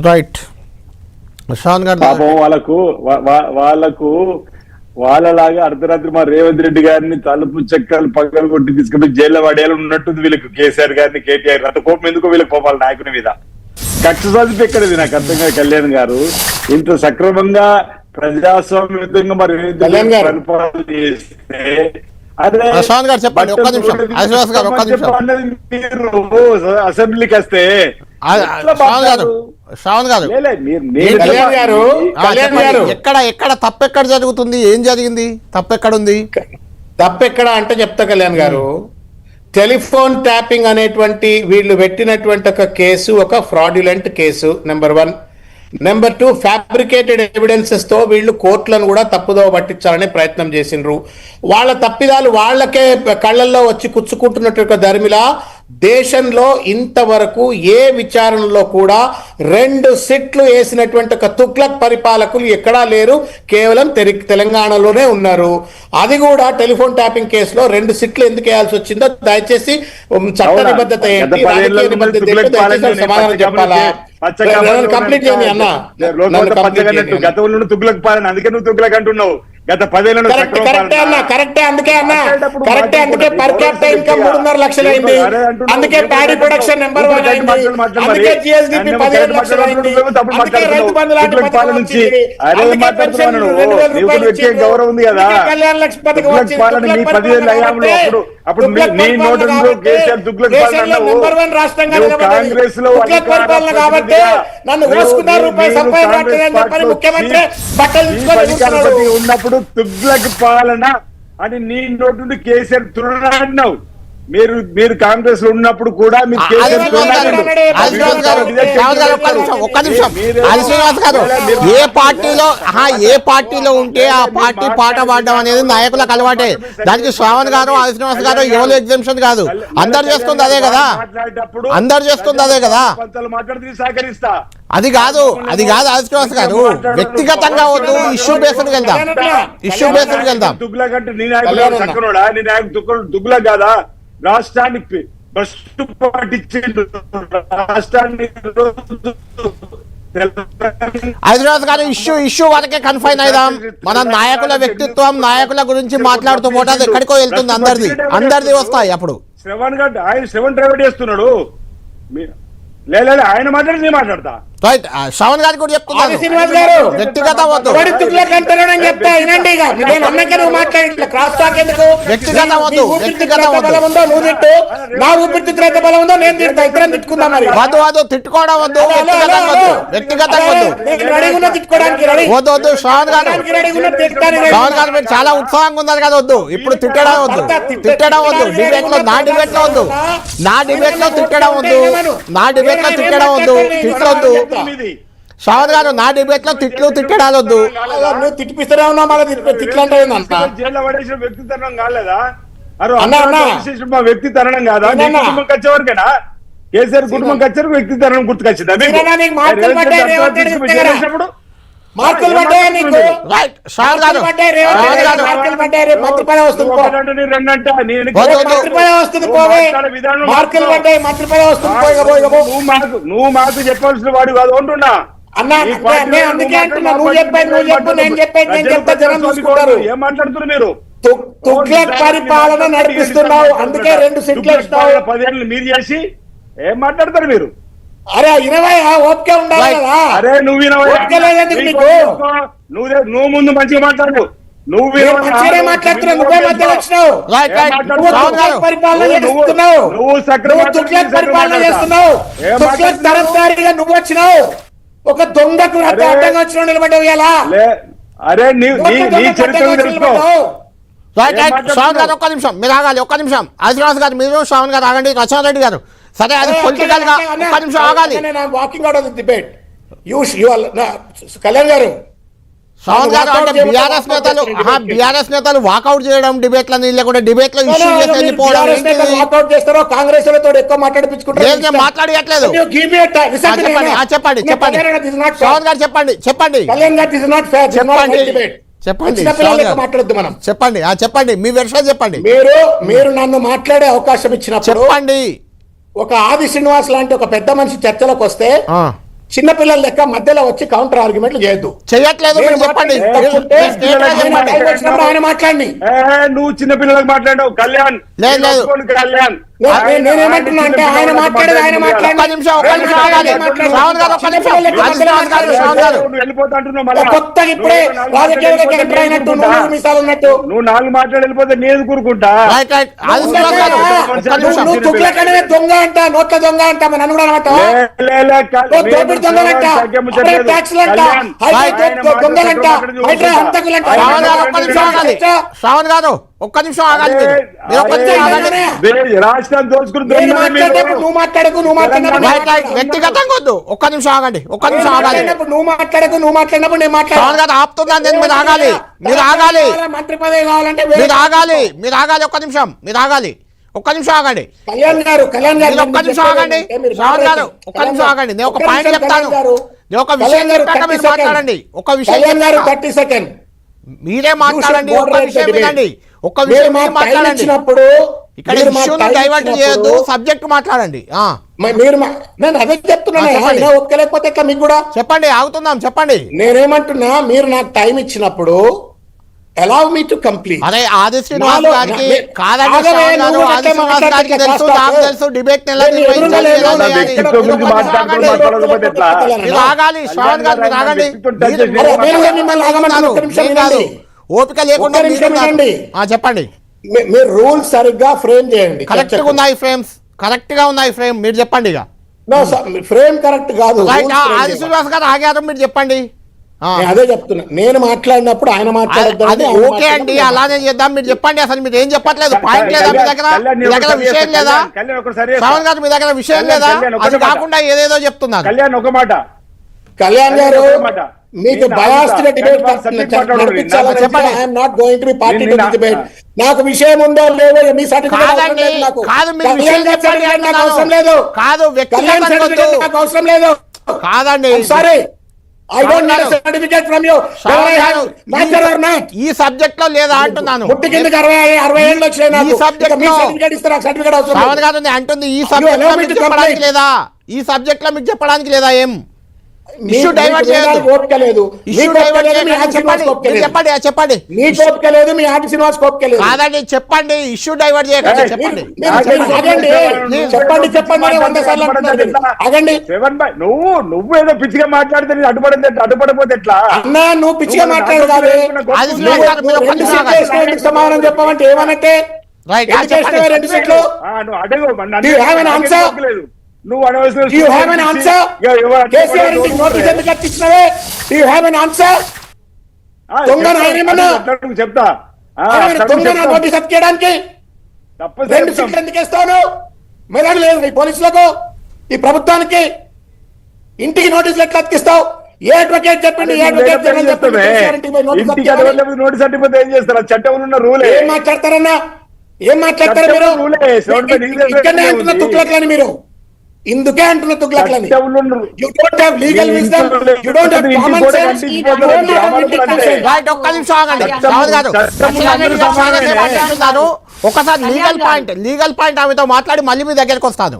Right. Shravan గారు పాపం వాళ్ళకు వాళ్ళలాగా అర్ధరాత్రి మా రేవంత్ రెడ్డి గారిని తలుపు చెక్కలు పక్కలు కొట్టి తీసుకుపోయి జైల్లో పడేయాలి ఉన్నట్టుంది వీళ్ళకి. కేసీఆర్ గారిని, కేటీఆర్ అంత కోపం ఎందుకో వీళ్ళకి పోవాలి నాయకుని మీద. కక్ష సాధింపు ఎక్కడది నాకు అర్థం కాదు. కళ్యాణ్ గారు ఇంత సక్రమంగా ప్రజాస్వామ్యంగా మరి పరిపాలన చేస్తే అసెంబ్లీకి వస్తే ఎక్కడ తప్పెక్కడ జరుగుతుంది, ఏం జరిగింది, తప్పెక్కడుంది? తప్పెక్కడ అంటే చెప్తా కళ్యాణ్ గారు. టెలిఫోన్ ట్యాపింగ్ అనేటువంటి వీళ్ళు పెట్టినటువంటి ఒక కేసు ఒక fraudulent case number 1. Number 2, fabricated evidences తో వీళ్ళు కోర్టులను కూడా తప్పుదోవ పట్టించాలనే ప్రయత్నం చేసిండ్రు. వాళ్ళ తప్పిదాలు వాళ్ళకే కళ్ళల్లో వచ్చి కుచ్చుకుంటున్నట్టు ధర్మిలా దేశంలో ఇంతవరకు ఏ విచారణలో కూడా 2 సిట్లు వేసినటువంటి ఒక తుగ్లక్ పరిపాలకులు ఎక్కడా లేరు. కేవలం తెలంగాణలోనే ఉన్నారు. అది కూడా టెలిఫోన్ ట్యాపింగ్ కేసులో 2 సిట్లు ఎందుకు వేయాల్సి వచ్చిందో దయచేసి చట్ట నిబద్ధత ఏంటి, రాజకీయ నిబద్ధత ఏంటి దయచేసి సమాధానం చెప్పాలా? కంప్లీట్ చేయండి అన్న. గతంలో తుగ్లక్ పాలన, అందుకే నువ్వు తుగ్లక్ అంటున్నావు. గత 10 ఏళ్ల కరెక్టే అందుకే పర్ క్యాపిటల్ ఇన్కమ్ 3.5 లక్షలు అయింది. అందుకే ప్యాడీ ప్రొడక్షన్ నెంబర్ 1 అయింది. అందుకే జిఎస్డిపి 17 లక్షలు అయింది. అందుకే రైతు బంధు లాంటి పథకం వచ్చింది. అందుకే పెన్షన్ 2000 రూపాయలు వచ్చింది. గౌరవం ఉంది కదా. కళ్యాణ లక్ష్మి పథకం వచ్చింది. అప్పుడు నీ నోటు కేసీఆర్ తుగ్లక్ పాలన నెంబర్ 1 రాష్ట్రంగా కాంగ్రెస్ లో తుగ్లక్ పరిపాలన కాబట్టి నన్ను వేసుకున్నారు రూపాయి సంపాదించని చెప్పని ముఖ్యమంత్రి బట్టలు ఉన్నప్పుడు తుగ్లక్ పాలన అని నీ నోటు నుండి కేసీఆర్ తులనాడినావు. మీరు కాంగ్రెస్ లో ఉన్నప్పుడు కూడా మీరు ఏ పార్టీలో ఉంటే ఆ పార్టీ పాట పాడడం అనేది నాయకులకు అలవాటే. దానికి శ్రావణ్ గారు, ఆది శ్రీనివాస్ గారు ఎవరు ఎగ్జామ్షన్ కాదు. అందరు చేస్తుంది అదే కదా, అందరు చేస్తుంది అదే కదా. సహకరిస్తా. అది కాదు ఆది శ్రీనివాస్ గారు. వ్యక్తిగతంగా వద్దు, ఇష్యూ బేస్డ్కి వెళ్దాం. ఇష్యూ బేస్డ్కి వెళ్దాం. తుగ్లక్ అంటే నీ నాయకుడు చక్కనోడా? నీ నాయకుడు తుగ్లక్ కాదా? రాష్ట్రానికి భ్రష్టు పట్టించిండు. రాష్ట్రాన్ని హైదరాబాద్ గారు ఇష్యూ వరకే కన్ఫైన్ అయిదాం. మన నాయకుల వ్యక్తిత్వం, నాయకుల గురించి మాట్లాడుతూ పోతే అది ఎక్కడికో వెళ్తుంది. అందరిది వస్తాయి. అప్పుడు శ్రవణ్ గారు ఆయన శ్రవణ్ ట్రావెల్ చేస్తున్నాడు. ఆయన మాట్లాడి నేను మాట్లాడతా. రైట్. శ్రవణ్ గారు కూడా చెప్తున్నారు వ్యక్తిగత వద్దు, వ్యక్తిగత వద్దు, వ్యక్తిగత వద్దు, వద్దు తిట్టుకోవడం వద్దు, వ్యక్తిగతం వద్దు, వ్యక్తిగతం వద్దు, వద్దు వద్దు. శ్రవణ్ గారు మీరు చాలా ఉత్సాహంగా ఉన్నారు కదా, వద్దు. ఇప్పుడు తిట్టడం వద్దు, తిట్టడం వద్దు. డిబేట్ లో నా డిబేట్ లో వద్దు, నా డిబేట్ లో తిట్టడం వద్దు, నా డిబేట్ లో తిట్టడం వద్దు, తిట్టొద్దు. శ్రావణ్ గారు నా డిబేట్ లో తిట్టడాలు వద్దు. తిట్టిపిస్తూనే ఉన్నా జైల్లో పడేసిన వ్యక్తితనం కాలేదా? వ్యక్తితనం కాదా? కుటుంబం వచ్చేవరకేనా? కేసీఆర్ కుటుంబం వచ్చారు వ్యక్తితనం గుర్తుకొచ్చిందా? మార్కులు నువ్వు మాకు చెప్పాల్సిన వాడు కాదు అంటున్నా. ఏం మాట్లాడుతున్నారు మీరు? తుగ్లక్ పరిపాలన నడిపిస్తున్నావు, అందుకే 2 సిట్లు 10 ఏళ్ళు మీరు చేసి ఏం మాట్లాడతారు మీరు? అరే 20 ఓపిక ఉండాలి కదా. అరే నువ్వు నువ్వు ముందు మంచిగా మాట్లాడు. నువ్వు మాట్లాడుతున్నావు, నువ్వే మధ్య వచ్చినావు. పరిపాలన చేస్తున్నావు, తుగ్లక్ పరిపాలన చేస్తున్నావు. తుగ్లక్ తరందారిగా నువ్వు వచ్చినావు. ఒక దొంగకు అడ్డంగా వచ్చినావు, నిలబడ్డావు. ఎలా? అరే నీ చరిత్ర తెలుసుకో. శ్రావణ్ గారు ఒక్క నిమిషం మీరు ఆగాలి, ఒక్క నిమిషం. శ్రీనివాస్ గారు మీరు, శ్రావణ్ గారు ఆగండి, రచన రెడ్డి గారు సరే అది పొలిటికల్ గా ఒక్క నిమిషం ఆగాలి. Walking out of the debate. Kalyan గారు, శ్రావణ్ గారు అంటే బీఆర్ఎస్ నేతలు వాకౌట్ చేయడం డిబేట్లని, లేకుంటే డిబేట్ లో ఇష్యూ చేసి వెళ్ళిపోవడం చేస్తారో కాంగ్రెస్ ఎక్కువ మాట్లాడిపించుకుంటారు. మాట్లాడట్లేదు. చెప్పండి శ్రావణ్ గారు, చెప్పండి కళ్యాణ్ గారు, దిస్ ఇస్ నాట్ ఫేర్. చెప్పండి మాట్లాడద్దు మనం. చెప్పండి మీ వెర్షన్ చెప్పండి. మీరు నన్ను మాట్లాడే అవకాశం ఇచ్చినప్పుడు చెప్పండి. ఒక ఆది శ్రీనివాస్ లాంటి ఒక పెద్ద మనిషి చర్చలకు వస్తే చిన్నపిల్లల లెక్క మధ్యలో వచ్చి కౌంటర్ ఆర్గ్యుమెంట్లు చేయొద్దు. చెయ్యట్లేదు మీరు చెప్పండి ఆయన మాట్లాడి నువ్వు చిన్న పిల్లలకు మాట్లాడావు కళ్యాణ్. లేదు, లేదు. కళ్యాణ్ నేనేమంటున్నా అంటే ఆయన మాట్లాడేది ఆయన ఒక్క నిమిషం ఆగాలి. శ్రావణ్ గారు ఒక్క నిమిషం. శ్రావణ్ గారు నువ్వు వెళ్ళిపోతా అంటున్నావు మళ్ళా. కొత్తగా ఇప్పుడే రాజకీయాలకు ఎంటర్ అయినట్టు నూరు మీసాలు ఉన్నట్టు నువ్వు 4 మాట్లాడి వెళ్ళిపోతే నేను కూరుకుంటా. రైట్ రైట్ ఆది శ్రీనివాస్ గారు ఒక్క నిమిషం. నువ్వు తుగ్లకనే దొంగ అంట, నోట్ల దొంగ అంట, నన్ను కూడా అనమాట దోపిడి దొంగలంట, ట్యాక్స్లంట, దొంగలంట, హంతకులంట. శ్రావణ్ గారు ఒక్క నిమిషం ఆగాలి. మీరు ఒక్క నిమిషం ఆగాలి. రాష్ట్రాన్ని దోచుకుని నువ్వు మాట్లాడకు, నువ్వు మాట్లాడినప్పుడు రైట్ రైట్ వ్యక్తిగతంగా వద్దు. ఒక్క నిమిషం ఆగండి. ఒక్క నిమిషం ఆగాలి. నువ్వు మాట్లాడకు, నువ్వు మాట్లాడినప్పుడు నేను శ్రావణ్ మాట్లాడాలి. గారు ఆపుతున్నాను నేను. మీరు ఆగాలి. మీరు ఆగాలి. మంత్రి పదవి కావాలంటే మీరు ఆగాలి. మీరు ఆగాలి. ఒక్క నిమిషం మీరు ఆగాలి. ఒక్క నిమిషం ఆగండి. కళ్యాణ్ గారు మీరు ఒక్క నిమిషం ఆగండి. శ్రావణ్ గారు ఒక్క నిమిషం ఆగండి. నేను ఒక పాయింట్ చెప్తాను. నేను ఒక విషయం చెప్పాక మీరు మాట్లాడండి. ఒక విషయం కళ్యాణ్ గారు చెప్తా. 30 సెకండ్ మీరే మాట్లాడండి. ఒక్క విషయం వినండి. ఒక్క విషయం మీరు మాట్లాడండి. ఇచ్చినప్పుడు ఇక్కడ ఇష్యూని డైవర్ట్ చేయొద్దు. సబ్జెక్ట్ మాట్లాడండి. మీరు నేను అదే చెప్తున్నాను. చెప్పండి. ఆయన ఒక్కలేకపోతే ఎట్లా మీకు కూడా చెప్పండి. ఆగుతుందాం. చెప్పండి. నేనేమంటున్నా, మీరు నాకు టైం ఇచ్చినప్పుడు allow me to complete. అదే ఆది శ్రీనివాస్ నాలో- గారికి నే- కాదండి. ఆగవే, శ్రావణ్ గారు నువ్వు ఆది అట్లే శ్రీనివాస్ గారికి మాట్లాడితే తెలుసు, కష్టం. నాకు తెలుసు. డిబేట్ ఎలా నేను నిర్వహించాలి, ఎదురుగా ఎలా లేను. చేయాలి. వ్యక్తిత్వం గురించి మాట్లాడుకుంటూ ఆగండి. మాట్లాడదు మీరు ఆగాలి. శ్రావణ్ గారు మీరు ఆగండి. వ్యక్తిత్వం మీరు- అరే, నేను మిమ్మల్ని ఆగమన్నాను. ఒక్క నిమిషం నేను కాదు. వినండి. ఓపిక లేకుండా ఒక్క నిమిషం మీరు కాదు. వినండి. చెప్పండి. మీరు రూల్ సరిగ్గా ఫ్రేమ్ చేయండి. కరెక్ట్ గా ఉన్నాయి ఫ్రేమ్స్. కరెక్ట్ గా ఉన్నాయి ఫ్రేమ్. మీరు చెప్పండి ఇక. ఫ్రేమ్ కరెక్ట్ కాదు. రైట్. rules frame ఆది చేయండి. శ్రీనివాస్ గారు ఆగారు. మీరు చెప్పండి. నేను అదే చెప్తున్నా. నేను మాట్లాడినప్పుడు ఆయన అది మాట్లాడద్దు. ఓకే అండి. అలానే చేద్దాం. మీరు చెప్పండి. అసలు మీరు ఏం చెప్పట్లేదు. పాయింట్ లేదా మీ దగ్గర? మీ దగ్గర విషయం లేదా? శ్రావణ్ గారు మీ దగ్గర విషయం లేదా? అది కాకుండా ఏదేదో చెప్తున్నారు. కళ్యాణ్ ఒక మాట. కళ్యాణ్ గారు మాట. మీకు నేను బయాస్డ్ ఆగుతా. డిబేట్ సబ్జెక్ట్ మాట్లాడు. నడిపించాలని చెప్పండి. I'm not going to be party to నేను డిబేట్. నాకు విషయం ఉందో లేదో మీ సర్టిఫికేట్ అవసరం కాదండి. లేదు నాకు. కాదు మీరు విషయం కళ్యాణ్ గారి చెప్పండి certificate నాకు అంటున్నాను. అవసరం లేదు. కాదు కళ్యాణ్ వ్యక్తిగతంగా certificate వద్దు. నాకు అవసరం లేదు. కాదండి. Sorry, I don't need Shravan certificate from you. Shravan గారు, మ్యాటర్ ఆర్ నాట్. ఈ సబ్జెక్ట్ లో లేదా అంటున్నాను. ముట్టి కిందకి 60 ఏళ్ళు వచ్చాయి నాకు. ఈ subject మీ లో- సర్టిఫికేట్ ఇస్తే నాకు సర్టిఫికేట్ అవసరం శ్రావణ్ లేదు. గారు అంటుంది ఈ సబ్జెక్ట్ లో allow me మీకు to చెప్పడానికి complete. లేదా? ఈ సబ్జెక్ట్ లో మీకు చెప్పడానికి లేదా? ఏం మీ- ఇష్యూ డైవర్ట్ మీకు చేయొద్దు. వినడానికి ఓపిక లేదు. ఇష్యూ మీకు ఓపిక డైవర్ట్ లేదు, మీ చేయకండి. ఆది శ్రీనివాస్ ఓపిక చెప్పండి. లేదు. చెప్పండి. చెప్పండి. నీకు ఓపిక లేదు, మీ ఆది శ్రీనివాస్ ఓపిక లేదు. కాదండి. చెప్పండి. ఇష్యూ డైవర్ట్ చేయకండి. ఏయ్, చెప్పండి. మీరు ఆగండి. చెప్పండి అని 100 సార్లు అంటున్నారు. ఆగండి. నువ్వు ఏదో పిచ్చిగా మాట్లాడితే నేను అడ్డుపడిపోతే ఎట్లా? అన్నా, నువ్వు పిచ్చిగా మాట్లాడు కాదు. ఆది శ్రీనివాస్ గారు మీరు ఒక్క రెండు నిమిషం సీట్లు ఆగండి. వేసినా ఎందుకు సమాధానం చెప్పమంటే ఏమనంటే రైట్. ఎందుకు వేసినావా 2 సీట్లు? నువ్వు అడగవు. Do you have an answer? నువ్వు అడవలసిన Do you have an answer? KCR ఇంటికి నోటీస్ ఎందుకు అతికిచ్చినవే? Do you have an answer? దొంగను ఆయన ఏమన్నా? చెప్తా దొంగ నోటీస్ అతికేయడానికి 2 సీట్లు ఎందుకు వేస్తాను? మెదడు లేదు ఈ పోలీసులకు, ఈ ప్రభుత్వానికి. ఇంటికి నోటీసులు ఎట్లా అతికిస్తావు? ఏ అడ్వకేట్ చెప్పింది? ఏ అడ్వకేట్ జనరల్ చెప్పింది? కేసీఆర్ ఇంటికి పోయి నోటీస్ ఇంటికి అతికేయాలని? నోటీస్ అడ్డిపోతే ఏం చేస్తారు? చట్టంలో ఉన్న రూలే. ఏం మాట్లాడతారన్నా? ఏం మాట్లాడతారు మీరు? చట్టంలో రూలే. ఇక్కడనే అంటున్న తుగ్లక్లని మీరు. ఇందుకే అంటున్న తుగ్లక్లని. చట్టంలో ఉన్న You don't have legal wisdom. You don't have common sense. You don't have political sense. Right. ఒక్క నిమిషం ఆగండి. చట్టం- శ్రావణ్ గారు చట్టం అఖిలారెడ్డి గారు సమానమే. మాట్లాడుతున్నారు. ఒకసారి లీగల్ పాయింట్ ఆమెతో మాట్లాడి మళ్ళీ మీ దగ్గరికి వస్తాను.